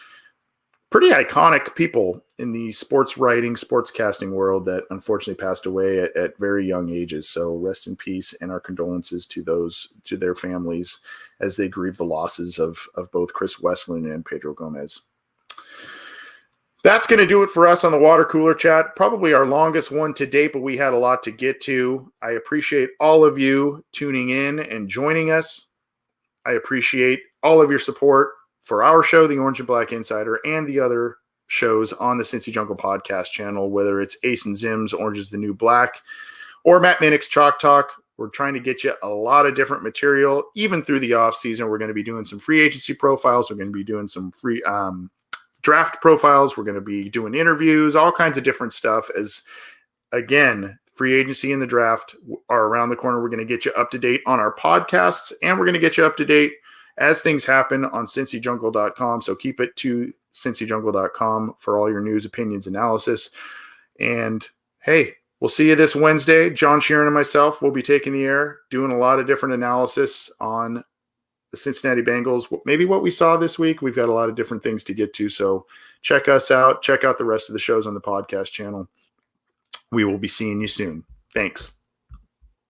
pretty iconic people in the sports writing, sports casting world that unfortunately passed away at very young ages. So rest in peace, and our condolences to their families as they grieve the losses of both Chris Wessling and Pedro Gomez. That's going to do it for us on the water cooler chat. Probably our longest one to date, but we had a lot to get to. I appreciate all of you tuning in and joining us. I appreciate all of your support for our show, the Orange and Black Insider, and the other shows on the Cincy Jungle podcast channel, whether it's Ace and Zim's Orange is the New Black or Matt Minnick's Chalk Talk. We're trying to get you a lot of different material, even through the off season. We're going to be doing some free agency profiles. We're going to be doing some free draft profiles. We're going to be doing interviews, all kinds of different stuff. As again, free agency and the draft are around the corner. We're going to get you up to date on our podcasts, and we're going to get you up to date as things happen on cincyjungle.com. So keep it to cincyjungle.com for all your news, opinions, analysis. And hey, We'll see you this Wednesday. John Sheeran and myself will be taking the air, doing a lot of different analysis on the Cincinnati Bengals, maybe what we saw this week. We've got a lot of different things to get to, so check us out. Check out the rest of the shows on the podcast channel. We will be seeing you soon. Thanks.